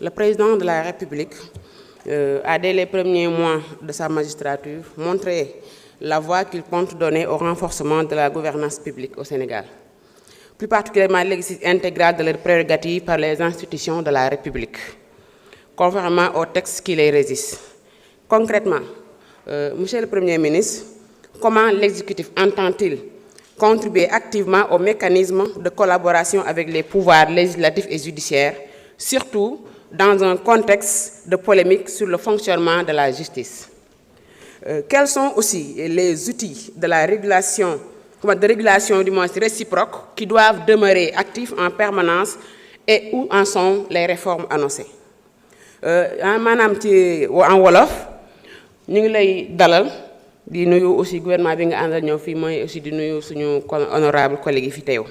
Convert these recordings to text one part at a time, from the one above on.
Le président de la République a, dès les premiers mois de sa magistrature, montré la voie qu'il compte donner au renforcement de la gouvernance publique au Sénégal, plus particulièrement l'exercice intégral de leurs prérogatives par les institutions de la République, conformément aux textes qui les régissent. Concrètement, Monsieur le Premier ministre, comment l'exécutif entend-il contribuer activement aux mécanismes de collaboration avec les pouvoirs législatifs et judiciaires, surtout dans un contexte de polémique sur le fonctionnement de la justice? Quels sont aussi les outils de la régulation, du moins réciproque, qui doivent demeurer actifs en permanence et où en sont les réformes annoncées? Maanaam ci en wolof ñu ngi lay dalal di nuyu aussi gouvernement bi nga àndal ñëw fii mooy aussi di nuyu suñu honorable collègue yi fi teew.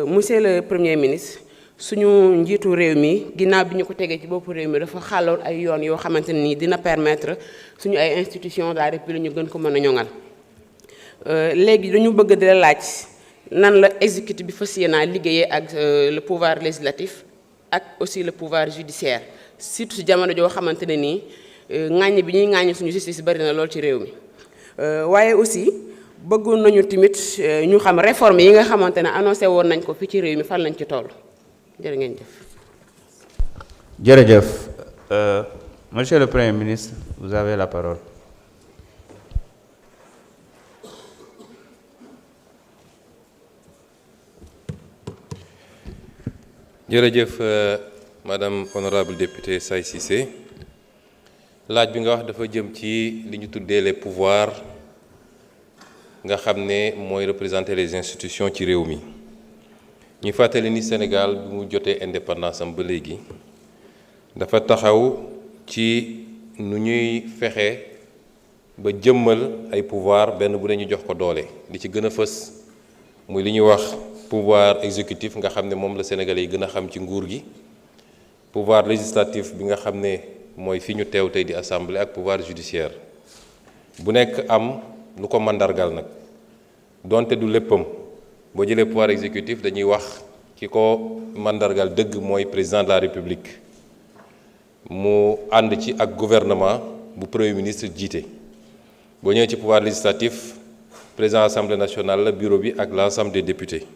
Monsieur le Premier ministre, suñu njiitu réew mi ginnaaw bi ñu ko tegee ci boppu réew mi dafa xàlloon ay yoon yoo xamante ne nii dina permettre suñu ay institutions de la République ñu gën ko mën a ñoŋal. Léegi dañu bëgg di la laaj nan la exécutif bi fas yéene liggéeyee ak le pouvoir législatif ak aussi le pouvoir judiciaire, surtout si jamono joo xamante ne nii ŋàññ bi ñuy ŋàññ suñu justice bari na lool ci réew mi. Waaye aussi bëggoon nañu tamit ñu xam réforme yi nga xamante ne annoncé woon nañ ko fii ci réew mi fan lañ ci toll. jërë ngeen jëf. jërëjëf. Monsieur le Premier ministre, vous avez la parole. jërëjëf madame honorable députée Saye Cissé, laaj bi nga wax dafa jëm ci li ñu tuddee les pouvoirs nga xam ne mooy représenter les institutions ci réew mi. ñu fàttali ni Sénégal bi mu jotee indépendance am ba léegi dafa taxaw ci nu ñuy fexe ba jëmmal ay pouvoir benn bu ne ñu jox ko doole li ci gën a fës muy li ñuy wax pouvoir exécutif nga xam ne moom la Sénégalais yi gën a xam ci nguur gi, pouvoir législatif bi nga xam ne mooy fi ñu teew tey di assemblée, ak pouvoir judiciaire bu nekk am lu ko mandargal nag donte du léppam. boo jëlee pouvoir exécutif dañuy wax ki ko mandargal dëgg mooy président de la République mu ànd ci ak gouvernement bu premier ministre jiite. boo ñëwee ci pouvoir législatif président assemblée nationale la, bureau bi ak l'ensemble des députés.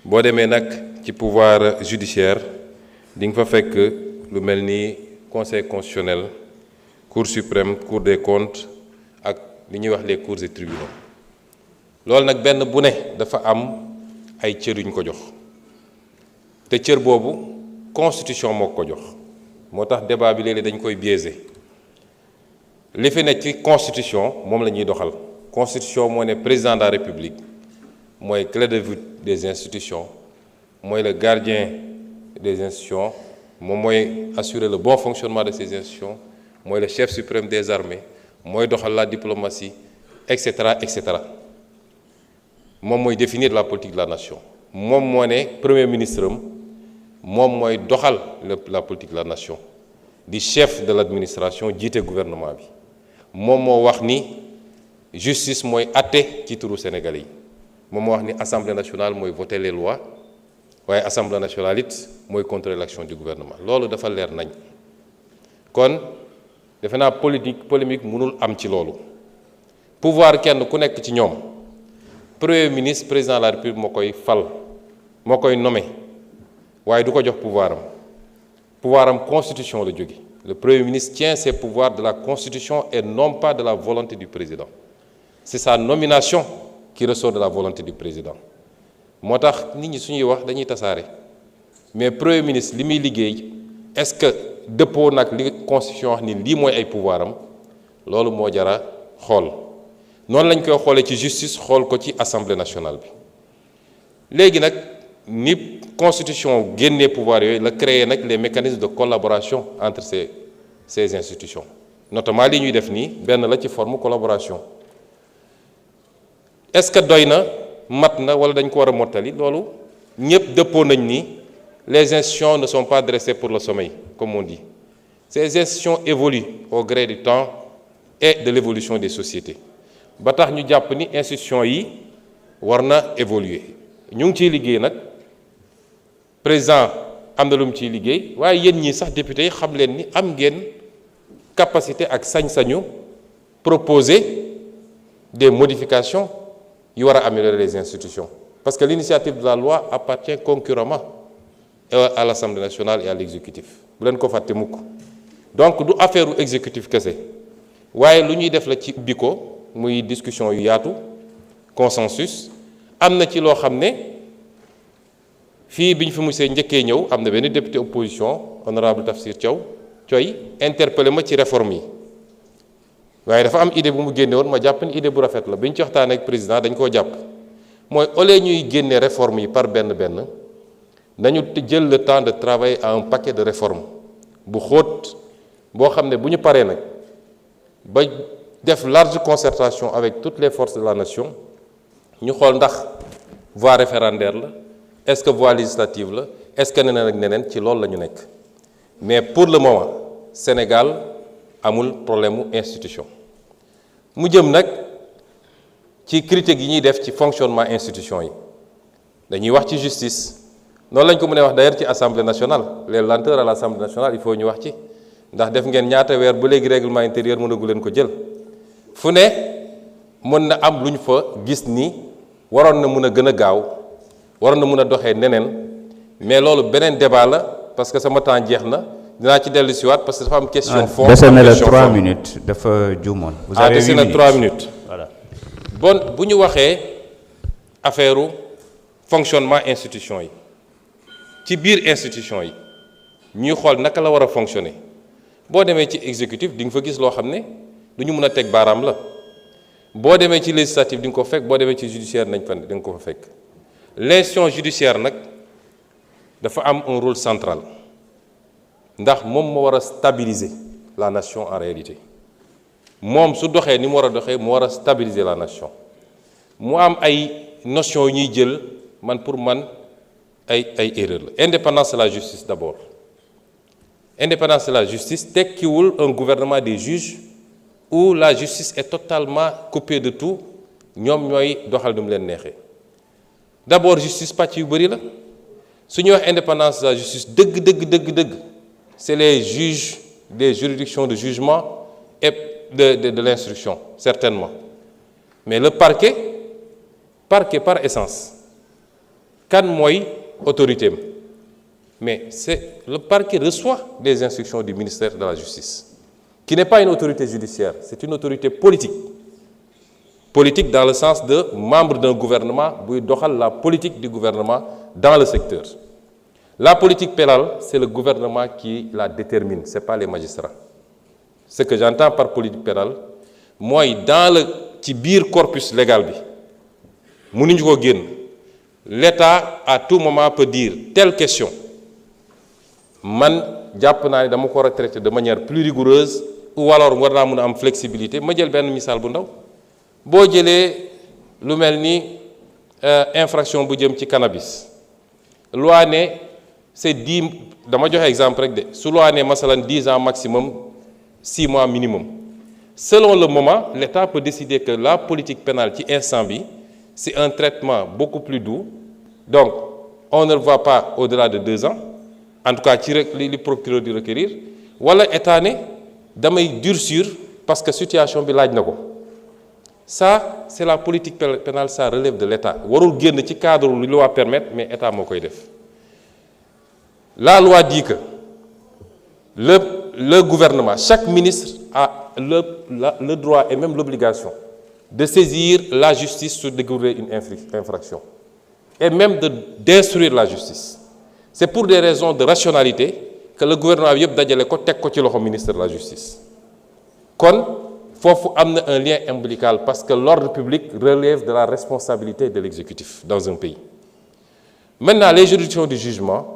boo demee nag ci pouvoir judiciaire di nga fa fekk lu mel ni conseil constitutionnel, cour suprême, cour des comptes ak li ñuy wax les cours et tribunaux. loolu nag benn bu ne dafa am ay cër yuñ ko jox te cër boobu constitution moo ko jox moo tax débat bi léeg-léeg dañ koy biaisé. li fi ne ci constitution moom la ñuy doxal. constitution moo ne président de la République mooy clé de voûte des institutions, mooy le gardien des institutions, moom mooy assurer le bon fonctionnement de ces institutions, mooy le chef suprême des armées, mooy doxal la diplomatie, etc. etc. moom mooy définir la politique de la nation. moom moo ne premier ministre am moom mooy doxal la politique de la nation, di chef de l'administration, jiite gouvernement bi. moom moo wax ni justice mooy atte ci turu Sénégalais yi. moom moo wax ni assemblée nationale mooy voter les lois, waaye assemblée nationale it mooy contrôler l'action du gouvernement. loolu dafa leer nañ. kon defe naa polémique mënul am ci loolu. pouvoir kenn ku nekk ci ñoom premier ministre, président de la République moo koy fal, moo koy nommé, waaye du ko jox pouvoir am. pouvoir am constitution la jóge. le premier ministre tient ses pouvoirs de la constitution et non pas de la volonté du président. c'est sa nomination qui ressort de la volonté du président. moo tax nit ñi suñuy wax dañuy tasaare mais premier ministre li muy liggéey est-ce que dëppoo nag li constitution wax ni lii mooy ay pouvoir am, loolu moo jara xool. noonu lañ koy xoolee ci justice, xool ko ci assemblée nationale bi. léegi nag ni constitution génnee pouvoir yooyu la créer nag les mécanismes de collaboration entre ces institutions, notamment li ñuy def nii benn la ci forme collaboration. est-ce que doy na, mat na, wala dañ ko war a mottali? loolu ñëpp dëppoo nañ ni les institutions ne sont pas dressées pour le sommeil, comme on dit. Ces institutions évoluent au gré du temps et de l'évolution des sociétés. ba tax ñu jàpp ni institutions yi war na évoluer. ñu ngi ciy liggéey nag président am na lu mu ciy liggéey waaye yéen ñii sax député yi xam leen ni am ngeen capacité ak sañ-sañu proposer des modifications yu war a améliorer les institutions parce que l'initiative de la loi appartient concurremment à l'Assemblée nationale et à l'exécutif bu leen ko fàtte mukk donc du affaire u exécutif kese waaye lu ñuy def la ci ubbi ko muy discussion yu yaatu consensus am na ci loo xam ne fii bi ñu fi musee njëkkee ñëw am na benn député opposition honorable Tafsir Thioye interpellé ma ci réforme yi waaye dafa am idée bu mu génne woon ma jàpp ni idée bu rafet la bi ñu ci waxtaanee ak président dañ koo jàpp mooy au lieu ñuy génne réforme yi par benn nañu jël le temps de travailler à un paquet de réformes bu xóot boo xam ne bu ñu paree nag ba def large concertation avec toutes les forces de la nation ñu xool ndax voie référendaire la est-ce que voie législative la est-ce que neneen ak neneen ci loolu la ñu nekk mais pour le moment Sénégal amul problème mu institution mu jëm nag ci critique yi ñuy def ci fonctionnement institution yi dañuy wax ci justice noonu lañ ko mën a wax d'ailleurs ci assemblée nationale les lenteurs à l'assemblée nationale il faut ñu wax ci ndax def ngeen ñaata weer ba léegi règlement intérieur mënagu leen ko jël fu ne mën na am lu ñu fa gis ni waroon na mën a gën a gaaw waroon na mën a doxee neneen mais loolu beneen débat la parce que sama temps jeex na dinaa ci dellu siwaat parce que dafa am question fond dese na la 3 minutes dafa juumoon. vous avez 8 minutes dese na 3 minutes. voilà bon bu ñu waxee affaire fonctionnement institution yi ci biir institution yi ñuy xool naka la war a fonctionner boo demee ci exécutif di nga fa gis loo xam ne du ñu mën a teg baaraam la boo demee ci législatif di nga ko fekk boo demee ci judiciaire nañ fa di nga ko fa fekk l'institution judiciaire nag dafa am un rôle central ndax moom moo war a stabiliser la nation en réalité moom su doxee ni mu war a doxee mu war a stabiliser la nation mu am ay notions yu ñuy jël man pour man ay erreur la indépendance de la justice d'abord indépendance de la justice tekkiwul un gouvernement des juges où la justice est totalement coupée de tout ñoom ñooy doxal du mu leen neexee d'abord justice pàcc yu bëri la su ñuy wax indépendance de la justice dëgg c'est les juges des juridictions de jugement et de l'instruction certainement mais le parquet par essence kan mooy autorité am mais c'est le parquet reçoit des instructions du ministère de la justice qui n'est pas une autorité judiciaire c'est une autorité politique dans le sens de membre d'un gouvernement buy doxal la politique du gouvernement dans le secteur. La politique pénale, c'est le gouvernement qui la détermine, ce n'est pas les magistrats. Ce que j'entends par politique pénale, moi, dans le ci biir corpus légal bi mënuñu ko génn l'État à tout moment peut dire telle question man jàpp naa ne dama ko war a traiter de manière plus rigoureuse ou alors war naa mën a am flexibilité ma jël benn misaal bu ndaw boo jëlee lu mel ni infraction bu jëm ci cannabis loi ne c'est 10 dama joxe exemple rek de su loi ne masalan 10 ans maximum 6 mois minimum selon le moment l'État peut décider que la politique pénale ci instant bi c'est un traitement beaucoup plus doux donc on ne le voit pas au-delà de 2 ans en tout cas ci rek li procureur di requérir wala État ne damay durcir parce que situation bi laaj na ko ça c'est la politique pénale ça relève de l'État warul génn ci cadre lu loi permettre mais État moo koy def. La loi dit que le gouvernement, chaque ministre a le droit et même l'obligation de saisir la justice sur découvrir une infraction et même d'instruire la justice. C'est pour des raisons de rationalité que le gouvernement yëpp dajale ko teg ko ci loxo ministre de la justice. Kon foofu am na un lien ombilical parce que l'ordre public relève de la responsabilité de l'exécutif dans un pays. Maintenant, les juridictions du jugement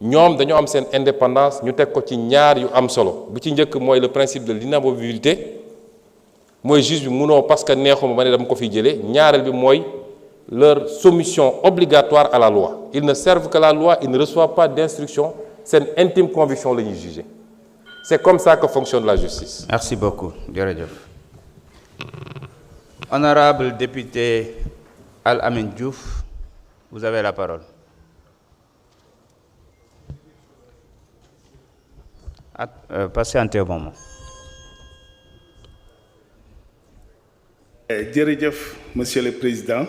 ñoom dañoo am seen indépendance ñu teg ko ci ñaar yu am solo bu ci njëkk mooy le principe de l'inamovibilité mooy juge bi mënoo parce que neexuma ma ne dama ko fiy jëlee ñaareel bi mooy leur soumission obligatoire à la loi ils ne servent que la loi ils ne reçoivent pas d'instruction seen intime conviction la ñuy juger c'est comme ça que fonctionne la justice. Merci beaucoup jërëjëf. Honorable député Al Amin Diouf, vous avez la parole. patientez un moment. Jërëjëf, Monsieur le Président.